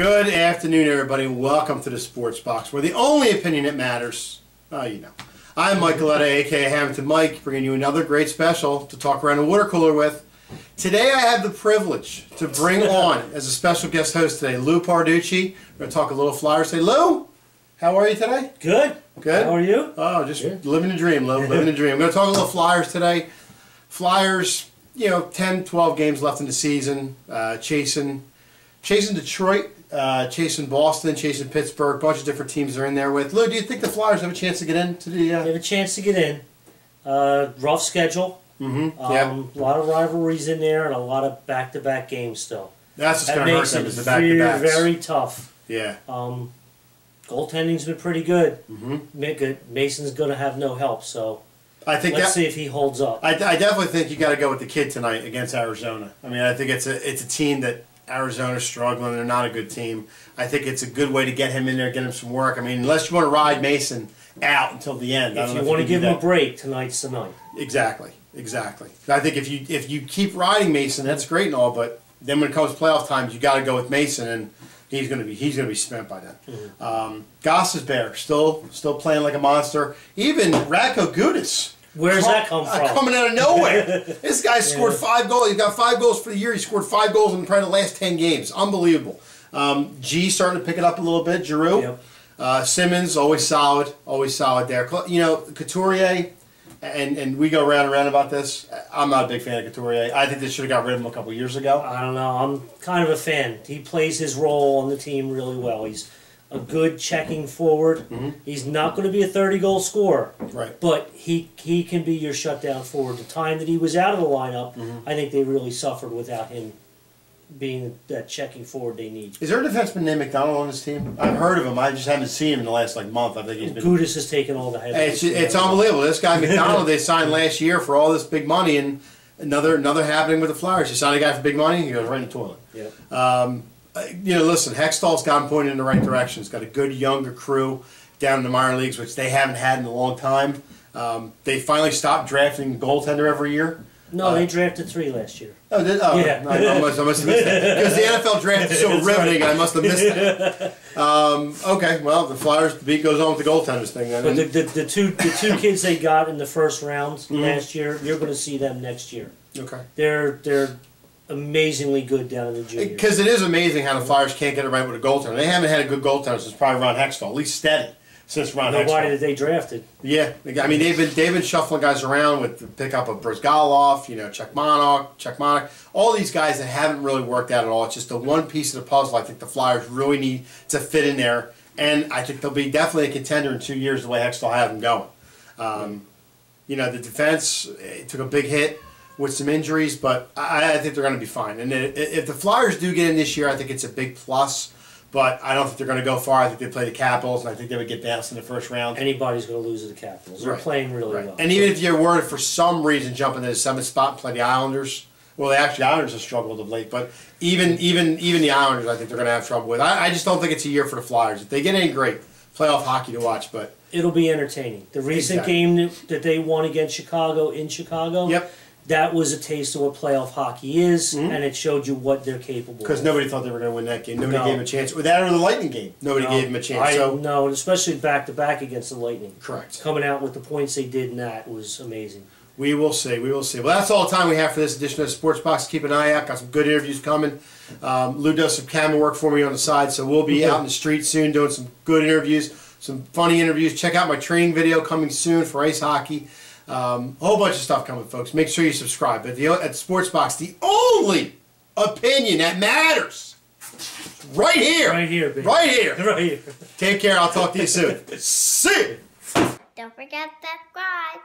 Good afternoon, everybody. Welcome to the Sports Box, where the only opinion that matters, you know. I'm Mike Galetta, a.k.a. Hamilton Mike, bringing you another great special to talk around the water cooler with. Today I have the privilege to bring on, as a special guest host today, Lou Parducci. We're going to talk a little Flyers. Say, Lou, how are you today? Good. Good? How are you? Oh, just living the dream, Lou. Living the dream. I'm going to talk a little Flyers today. Flyers, 10, 12 games left in the season, chasing Detroit, chasing Boston, chasing Pittsburgh, a bunch of different teams are in there with. Lou, do you think the Flyers have a chance to get into the... They have a chance to get in. Rough schedule. A lot of rivalries in there and a lot of back-to-back games still. That's what's going to hurt them, is the back-to-backs. Very tough. Yeah. Goaltending's been pretty good. Mason's going to have no help, so... Let's see if he holds up. I definitely think you got to go with the kid tonight against Arizona. I mean, I think it's a team that Arizona's struggling. They're not a good team. I think it's a good way to get him in there, get him some work. I mean, unless you want to ride Mason out until the end. If you want to give him a break, tonight's the night. Exactly. I think if you keep riding Mason, that's great and all, but then when it comes to playoff times, you got to go with Mason, and he's going to be spent by then. Goss is there, still playing like a monster. Even Radko Gudas. Where's that come from? Coming out of nowhere. This guy scored 5 goals. He's got 5 goals for the year. He scored 5 goals in probably the last 10 games. Unbelievable. G starting to pick it up a little bit. Giroux. Yep. Simmons, always solid there. Couturier, and we go round and round about this. I'm not a big fan of Couturier. I think they should have got rid of him a couple years ago. I don't know. I'm kind of a fan. He plays his role on the team really well. He's a good checking forward. He's not going to be a 30-goal scorer, right? But he can be your shutdown forward. The time that he was out of the lineup, I think they really suffered without him being that checking forward they need. Is there a defenseman named McDonald on this team? I've heard of him. I just haven't seen him in the last month. I think he's been... Gudas has taken all the headlines. It's unbelievable. This guy McDonald they signed last year for all this big money, and another happening with the Flyers. You sign a guy for big money, he goes right in the toilet. Yep. Listen, Hextall's gotten pointed in the right direction. He's got a good younger crew down in the minor leagues, which they haven't had in a long time. They finally stopped drafting a goaltender every year. No, they drafted 3 last year. Oh, did? Oh, yeah. I must have missed that. Because the NFL draft is so riveting, I must have missed that. Okay, well, the Flyers, the beat goes on with the goaltenders thing then. But the two kids they got in the first round last year, you're going to see them next year. Okay. They're amazingly good down in the juniors. Because it is amazing how the Flyers can't get it right with a goaltender. They haven't had a good goaltender since probably Ron Hextall, at least steady since Ron Hextall. Nobody that they drafted. Yeah, I mean they've been shuffling guys around with the pickup of Brzgalov, Czechmanek, all these guys that haven't really worked out at all. It's just the one piece of the puzzle I think the Flyers really need to fit in there, and I think they'll be definitely a contender in 2 years the way Hextall had them going. The defense took a big hit with some injuries, but I think they're going to be fine. And if the Flyers do get in this year, I think it's a big plus. But I don't think they're going to go far. I think they play the Capitals, and I think they would get bounced in the first round. Anybody's going to lose to the Capitals. They're playing really well. And even if you're worried for some reason jumping to the 7th spot and play the Islanders, well, the Islanders have struggled of late. But even the Islanders, I think they're going to have trouble with. I just don't think it's a year for the Flyers. If they get in, great. Playoff hockey to watch, but it'll be entertaining. The recent game that they won against Chicago in Chicago. Yep. That was a taste of what playoff hockey is, and it showed you what they're capable of. Because nobody thought they were going to win that game. Nobody gave them a chance. With that or the Lightning game, nobody gave them a chance. No, especially back-to-back against the Lightning. Correct. Coming out with the points they did in that was amazing. We will see. We will see. Well, that's all the time we have for this edition of the Sports Box. Keep an eye out. Got some good interviews coming. Lou does some camera work for me on the side, so we'll be out in the street soon doing some good interviews, some funny interviews. Check out my training video coming soon for ice hockey. A whole bunch of stuff coming, folks. Make sure you subscribe. At Sports Box, the only opinion that matters, right here. Right here, baby. Right here. Right here. Take care. I'll talk to you soon. See you. Don't forget to subscribe.